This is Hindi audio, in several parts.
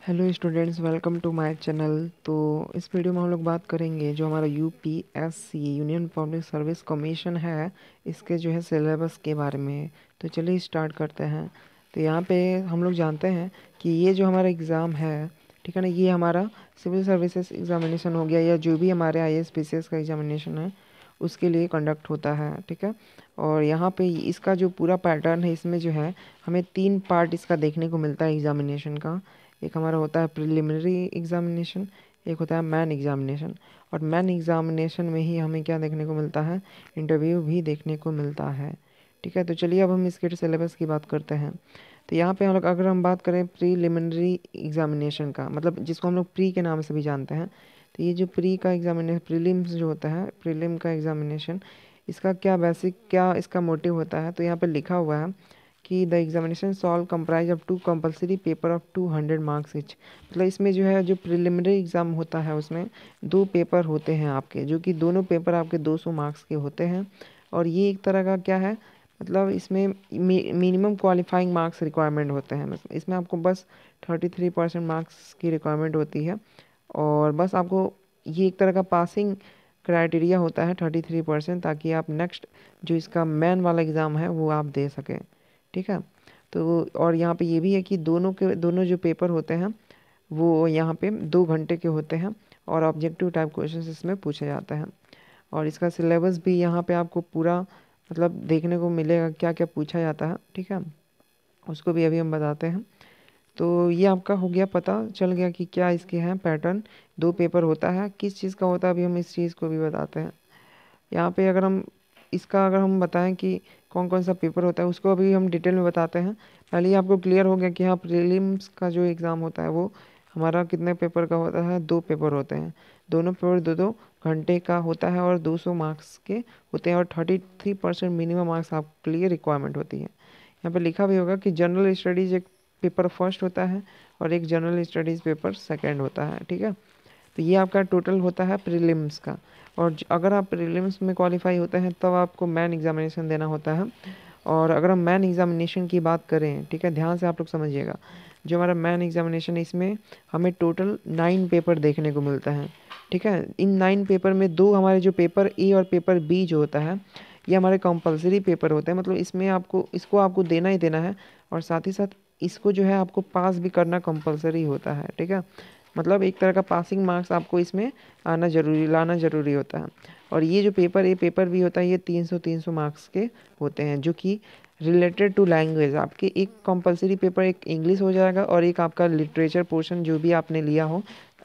Hello students, welcome to my channel. तो इस वीडियो में हम लोग बात करेंगे जो हमारा UPSC union public service commission है, इसके जो है सिलेबस के बारे में। तो चलिए स्टार्ट करते हैं। तो यहाँ पे हम लोग जानते हैं कि ये जो हमारा एग्ज़ाम है, ठीक है ना, ये हमारा सिविल सर्विसेज एग्जामिनेशन हो गया या जो भी हमारे आईएएस पीसीएस का एग्जामिनेशन है उसके लिए कंडक्ट होता है, ठीक है। और यहाँ पे इसका जो पूरा पैटर्न है, इसमें जो है हमें 3 पार्ट इसका देखने को मिलता है एग्जामिनेशन का। एक हमारा होता है प्रिलिमिनरी एग्जामिनेशन, एक होता है मैन एग्जामिनेशन। और मैन एग्जामिनेशन में ही हमें क्या देखने को मिलता है, इंटरव्यू भी देखने को मिलता है, ठीक है। तो चलिए अब हम इसके सिलेबस की बात करते हैं। तो यहाँ पे हम लोग अगर हम बात करें प्रीलिमिनरी एग्जामिनेशन का, मतलब जिसको हम लोग प्री के नाम से भी जानते हैं, तो ये जो प्री का एग्जामिनेशन, प्रीलिम्स जो होता है, प्रीलिम का एग्जामिनेशन, इसका क्या बेसिक, क्या इसका मोटिव होता है। तो यहाँ पे लिखा हुआ है कि the examination solve comprise of 2 compulsory paper of 200 marks etch. मतलब इसमें जो है जो प्रिलिमिनरी एग्ज़ाम होता है उसमें 2 पेपर होते हैं आपके, जो कि दोनों पेपर आपके 200 मार्क्स के होते हैं। और ये एक तरह का क्या है, मतलब इसमें मिनिमम क्वालिफाइंग मार्क्स रिक्वायरमेंट होते हैं। मतलब इसमें आपको बस 33% मार्क्स की रिक्वायरमेंट होती है। और बस आपको ये एक तरह का पासिंग क्राइटेरिया होता है 33%, ताकि आप नेक्स्ट जो इसका मेन वाला एग्ज़ाम है वो आप दे सकें, ठीक है। तो और यहाँ पे ये भी है कि दोनों जो पेपर होते हैं वो यहाँ पे 2 घंटे के होते हैं और ऑब्जेक्टिव टाइप क्वेश्चन इसमें पूछे जाते हैं। और इसका सिलेबस भी यहाँ पे आपको पूरा मतलब देखने को मिलेगा क्या क्या पूछा जाता है, ठीक है। उसको भी अभी हम बताते हैं। तो ये आपका हो गया, पता चल गया कि क्या इसके हैं पैटर्न। 2 पेपर होता है, किस चीज़ का होता है अभी हम इस चीज़ को भी बताते हैं। यहाँ पे अगर हम बताएं कि कौन कौन सा पेपर होता है, उसको अभी हम डिटेल में बताते हैं। पहले ही आपको क्लियर हो गया कि हाँ, प्रीलिम्स का जो एग्ज़ाम होता है वो हमारा कितने पेपर का होता है, 2 पेपर होते हैं। दोनों पेपर 2-2 घंटे का होता है और 200 मार्क्स के होते हैं और 33% मिनिमम मार्क्स आपके लिए रिक्वायरमेंट होती है। यहाँ पे लिखा भी होगा कि जनरल स्टडीज़ एक पेपर फर्स्ट होता है और एक जनरल स्टडीज़ पेपर सेकेंड होता है, ठीक है। तो ये आपका टोटल होता है प्रीलिम्स का। और अगर आप प्रीलिम्स में क्वालिफाई होते हैं तब आपको मैन एग्जामिनेशन देना होता है। और अगर हम मैन एग्जामिनेशन की बात करें, ठीक है, ध्यान से आप लोग समझिएगा, जो हमारा मैन एग्जामिनेशन, इसमें हमें टोटल 9 पेपर देखने को मिलता है, ठीक है। इन 9 पेपर में 2 हमारे जो पेपर ए और पेपर बी जो होता है, ये हमारे कंपलसरी पेपर होते हैं। मतलब इसमें आपको देना ही देना है। और साथ ही साथ इसको जो है आपको पास भी करना कंपलसरी होता है, ठीक है। मतलब एक तरह का पासिंग मार्क्स आपको इसमें लाना ज़रूरी होता है। और ये जो पेपर ए पेपर बी होता है, ये 300-300 मार्क्स के होते हैं, जो कि रिलेटेड टू लैंग्वेज। आपके एक कंपलसरी पेपर एक इंग्लिश हो जाएगा और एक आपका लिटरेचर पोर्शन जो भी आपने लिया हो,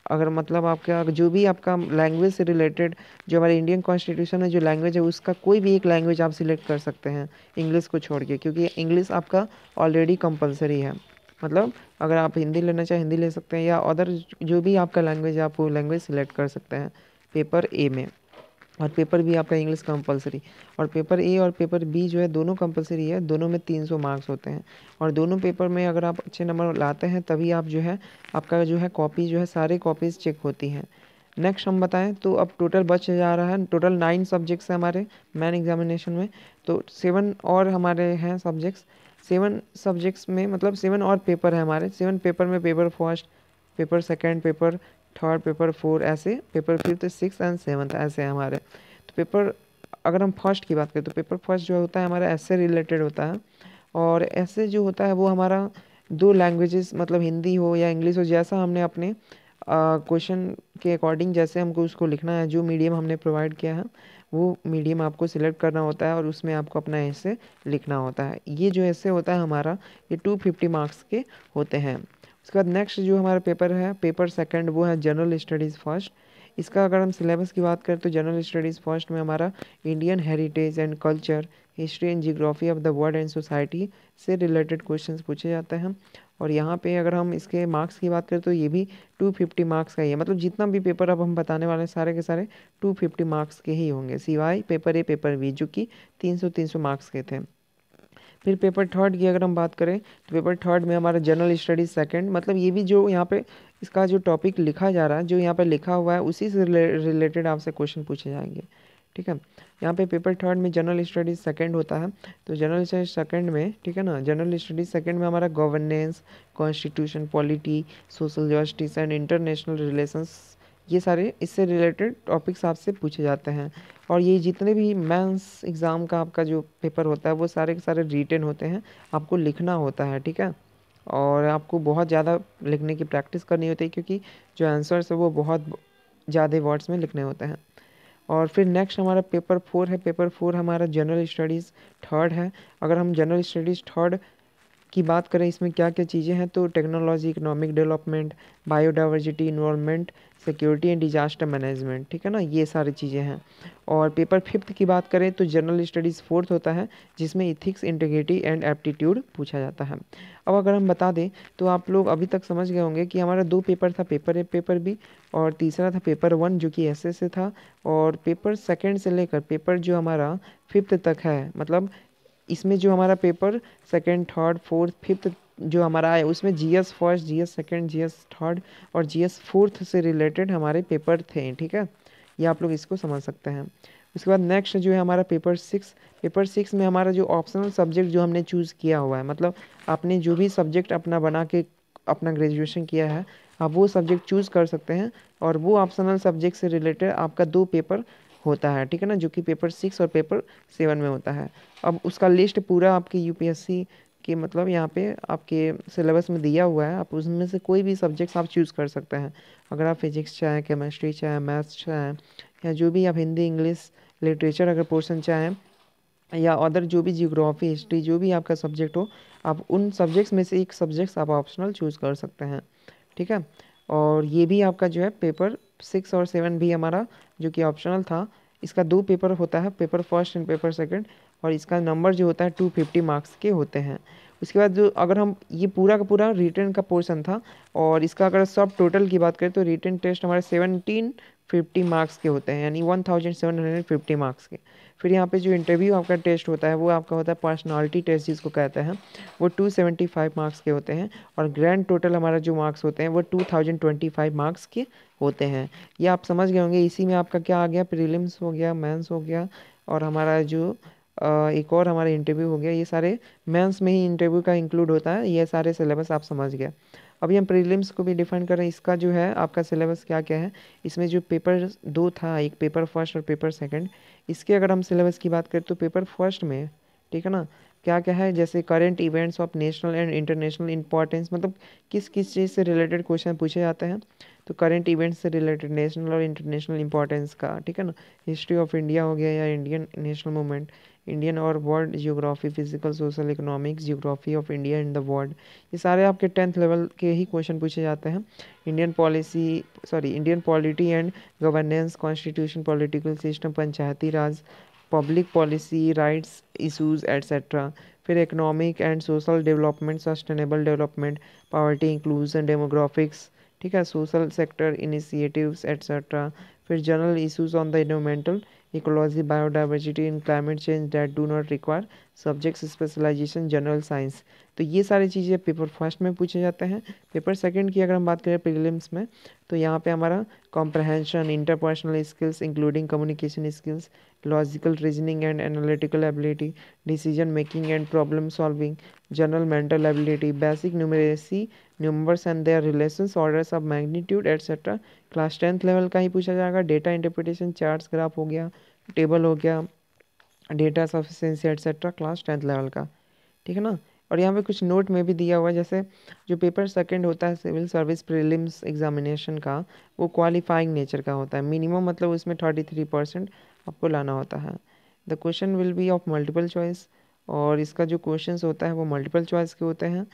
अगर मतलब आपका जो भी आपका लैंग्वेज से रिलेटेड, जो हमारे इंडियन कॉन्स्टिट्यूशन में जो लैंग्वेज है उसका कोई भी एक लैंग्वेज आप सिलेक्ट कर सकते हैं इंग्लिश को छोड़ के, क्योंकि इंग्लिश आपका ऑलरेडी कंपलसरी है। मतलब अगर आप हिंदी लेना चाहें हिंदी ले सकते हैं, या अदर जो भी आपका लैंग्वेज है आप वो लैंग्वेज सिलेक्ट कर सकते हैं पेपर ए में। और पेपर बी आपका इंग्लिश कंपलसरी। और पेपर ए और पेपर बी जो है दोनों कंपलसरी है, दोनों में 300 मार्क्स होते हैं। और दोनों पेपर में अगर आप अच्छे नंबर लाते हैं तभी आप जो है आपका जो है कॉपी जो है सारे कॉपीज़ चेक होती हैं। नेक्स्ट हम बताएं तो अब टोटल बच जा रहा है, टोटल 9 सब्जेक्ट्स हैं हमारे मैन एग्जामिनेशन में। तो 7 और हमारे हैं सब्जेक्ट्स। 7 सब्जेक्ट्स में मतलब 7 और पेपर है हमारे। 7 पेपर में paper first, paper second, paper third, paper four, ऐसे paper fifth, six and seventh ऐसे हैं हमारे। तो पेपर अगर हम फर्स्ट की बात करें तो पेपर फर्स्ट जो होता है हमारा ऐसे रिलेटेड होता है। और ऐसे जो होता है वो हमारा 2 लैंग्वेजेस, मतलब हिंदी हो या इंग्लिश हो, जैसा हमने अपने क्वेश्चन के अकॉर्डिंग जैसे हमको उसको लिखना है, जो मीडियम हमने प्रोवाइड किया है वो मीडियम आपको सिलेक्ट करना होता है और उसमें आपको अपना ऐसे लिखना होता है। ये जो ऐसे होता है हमारा, ये 250 मार्क्स के होते हैं। उसके बाद नेक्स्ट जो हमारा पेपर है, पेपर सेकंड, वो है जनरल स्टडीज़ फर्स्ट। इसका अगर हम सिलेबस की बात करें तो जनरल स्टडीज़ फर्स्ट में हमारा Indian heritage and culture, history and geography of the world and society से रिलेटेड क्वेश्चंस पूछे जाते हैं। और यहाँ पे अगर हम इसके मार्क्स की बात करें तो ये भी 250 मार्क्स का ही है। मतलब जितना भी पेपर अब हम बताने वाले हैं सारे के सारे 250 मार्क्स के ही होंगे, सिवाय पेपर ए पेपर बी जो कि 300-300 मार्क्स के थे। फिर पेपर थर्ड की अगर हम बात करें तो पेपर थर्ड में हमारा जनरल स्टडीज़ सेकंड, मतलब ये भी जो यहाँ पे इसका जो टॉपिक लिखा जा रहा है, जो यहाँ पे लिखा हुआ है उसी से रिलेटेड आपसे क्वेश्चन पूछे जाएंगे, ठीक है। यहाँ पे पेपर थर्ड में जनरल स्टडीज़ सेकंड होता है, तो जनरल स्टडीज सेकंड में, ठीक है ना, जनरल स्टडीज सेकंड में हमारा governance, constitution, polity, social justice and international relations, ये सारे इससे रिलेटेड टॉपिक्स आपसे पूछे जाते हैं। और ये जितने भी मेंस एग्ज़ाम का आपका जो पेपर होता है वो सारे के सारे रिटन होते हैं, आपको लिखना होता है, ठीक है। और आपको बहुत ज़्यादा लिखने की प्रैक्टिस करनी होती है, क्योंकि जो आंसर्स है वो बहुत ज़्यादा वर्ड्स में लिखने होते हैं। और फिर नेक्स्ट हमारा पेपर फोर है। पेपर फोर हमारा जनरल स्टडीज़ थर्ड है। अगर हम जनरल स्टडीज़ थर्ड की बात करें, इसमें क्या क्या चीज़ें हैं, तो technology, economic development, biodiversity, environment, security and disaster management, ठीक है ना, ये सारी चीज़ें हैं। और पेपर फिफ्थ की बात करें तो जनरल स्टडीज़ फोर्थ होता है, जिसमें इथिक्स, इंटीग्रिटी एंड एप्टीट्यूड पूछा जाता है। अब अगर हम बता दें तो आप लोग अभी तक समझ गए होंगे कि हमारा दो पेपर था, पेपर ए, पेपर बी, और तीसरा था पेपर वन जो कि एसए से था। और पेपर सेकेंड से लेकर पेपर जो हमारा फिफ्थ तक है, मतलब इसमें जो हमारा paper second, third, fourth, fifth जो हमारा है, उसमें GS first, GS second, GS third और जीएस फोर्थ से रिलेटेड हमारे पेपर थे, ठीक है। ये आप लोग इसको समझ सकते हैं। उसके बाद नेक्स्ट जो है हमारा पेपर सिक्स। पेपर सिक्स में हमारा जो ऑप्शनल सब्जेक्ट जो हमने चूज़ किया हुआ है, मतलब आपने जो भी सब्जेक्ट अपना बना के अपना ग्रेजुएशन किया है, आप वो सब्जेक्ट चूज़ कर सकते हैं। और वो ऑप्शनल सब्जेक्ट से रिलेटेड आपका दो पेपर होता है, ठीक है ना, जो कि पेपर सिक्स और पेपर सेवन में होता है। अब उसका लिस्ट पूरा आपके यूपीएससी के, मतलब यहाँ पे आपके सिलेबस में दिया हुआ है, आप उसमें से कोई भी सब्जेक्ट्स आप चूज़ कर सकते हैं। अगर आप फिजिक्स चाहें, केमिस्ट्री चाहें, मैथ्स चाहें, या जो भी आप हिंदी, इंग्लिश, लिटरेचर अगर पोर्शन चाहें, या अदर जो भी जियोग्राफी, हिस्ट्री, जो भी आपका सब्जेक्ट हो, आप उन सब्जेक्ट्स में से एक सब्जेक्ट्स आप ऑप्शनल चूज़ कर सकते हैं, ठीक है। और ये भी आपका जो है पेपर सिक्स और सेवन भी हमारा जो कि ऑप्शनल था, इसका दो पेपर होता है, paper first and paper second, और इसका नंबर जो होता है 250 मार्क्स के होते हैं। उसके बाद जो अगर हम ये पूरा का पूरा रिटर्न का पोर्शन था, और इसका अगर सब टोटल की बात करें तो रिटर्न टेस्ट हमारे 1750 मार्क्स के होते हैं, यानी 1750 मार्क्स के। फिर यहाँ पे जो इंटरव्यू आपका टेस्ट होता है वो आपका होता है पर्सनालिटी टेस्ट जिसको कहते हैं, वो 275 मार्क्स के होते हैं। और ग्रैंड टोटल हमारा जो मार्क्स होते हैं वो 2025 मार्क्स के होते हैं। ये आप समझ गए होंगे। इसी में आपका क्या आ गया, प्रीलिम्स हो गया, मेंस हो गया, और हमारा जो एक और हमारा इंटरव्यू हो गया। ये सारे मेंस में ही इंटरव्यू का इंक्लूड होता है। ये सारे सिलेबस आप समझ गए। अभी हम प्रीलिम्स को भी डिफाइन करें, इसका जो है आपका सिलेबस क्या क्या है। इसमें जो पेपर दो था, एक पेपर फर्स्ट और पेपर सेकंड, इसके अगर हम सिलेबस की बात करें तो पेपर फर्स्ट में, ठीक है ना, क्या क्या है, जैसे current events of national and international importance, मतलब किस किस चीज़ से रिलेटेड क्वेश्चन पूछे जाते हैं, तो करेंट इवेंट्स से रिलेटेड, नेशनल और इंटरनेशनल इंपॉर्टेंस का, ठीक है ना। हिस्ट्री ऑफ इंडिया हो गया, या इंडियन नेशनल मूवमेंट, इंडियन और world geography, physical, social, economics, geography of India in the world, ये सारे आपके 10th लेवल के ही क्वेश्चन पूछे जाते हैं। Indian polity and governance, constitution, political system, Panchayati Raj, public policy, rights issues etcetera. फिर economic and social development, sustainable development, poverty inclusion, demographics, ठीक है, सोशल सेक्टर इनिशिएटिव्स एट्सेट्रा। फिर general issues on the environmental, ecology, biodiversity in climate change that do not require subject specialization, general science. तो ये सारी चीज़ें पेपर फर्स्ट में पूछे जाते हैं। पेपर सेकंड की अगर हम बात करें प्रीलिम्स में, तो यहाँ पे हमारा comprehension, interpersonal skills including communication skills, logical reasoning and analytical ability, decision making and problem solving, general mental ability, basic numeracy, numbers and their relations, orders of magnitude etcetera, class 10th level का ही पूछा जाएगा। डेटा इंटरप्रिटेशन, चार्ट्स, ग्राफ हो गया, टेबल हो गया, data sufficiency etcetera, class 10th level का, ठीक है ना। और यहाँ पे कुछ नोट में भी दिया हुआ है, जैसे जो पेपर सेकंड होता है सिविल सर्विस प्रीलिम्स एग्जामिनेशन का, वो क्वालिफाइंग नेचर का होता है। मिनिमम मतलब उसमें 33% आपको लाना होता है। The question will be of multiple choice, और इसका जो क्वेश्चंस होता है वो मल्टीपल चॉइस के होते हैं।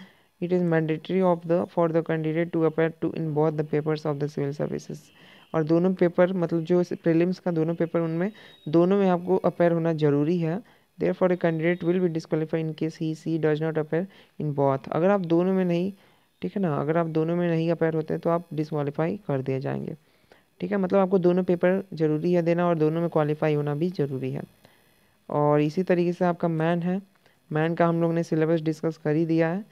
It is mandatory of the for the candidate to appear to in both the papers of the civil services. और दोनों पेपर, मतलब जो प्रीलिम्स का दोनों पेपर, उनमें दोनों में आपको अपेयर होना ज़रूरी है। Therefore, a candidate will be disqualified in case he does not appear in both। अगर आप दोनों में नहीं, ठीक है ना, अगर आप दोनों में नहीं अपेयर होते तो आप डिसक्वालीफाई कर दिए जाएंगे, ठीक है। मतलब आपको दोनों पेपर ज़रूरी है देना, और दोनों में क्वालिफाई होना भी ज़रूरी है। और इसी तरीके से आपका मैन है, मैन का हम लोग ने सिलेबस डिस्कस कर ही दिया है।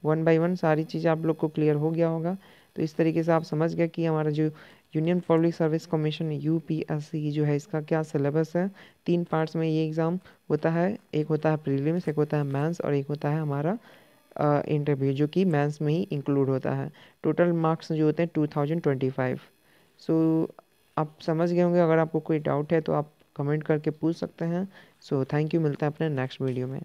वन बाय वन सारी चीज़ें आप लोग को क्लियर हो गया होगा। तो इस तरीके से आप समझ गए कि हमारा जो union public service commission UPSC जो है इसका क्या सिलेबस है। 3 पार्ट्स में ये एग्ज़ाम होता है। एक होता है प्रीलिम्स, एक होता है मेंस और एक होता है हमारा इंटरव्यू जो कि मेंस में ही इंक्लूड होता है। टोटल मार्क्स जो होते हैं 2025। सो आप समझ गए होंगे। अगर आपको कोई डाउट है तो आप कमेंट करके पूछ सकते हैं। सो थैंक यू, मिलते हैं अपने नेक्स्ट वीडियो में।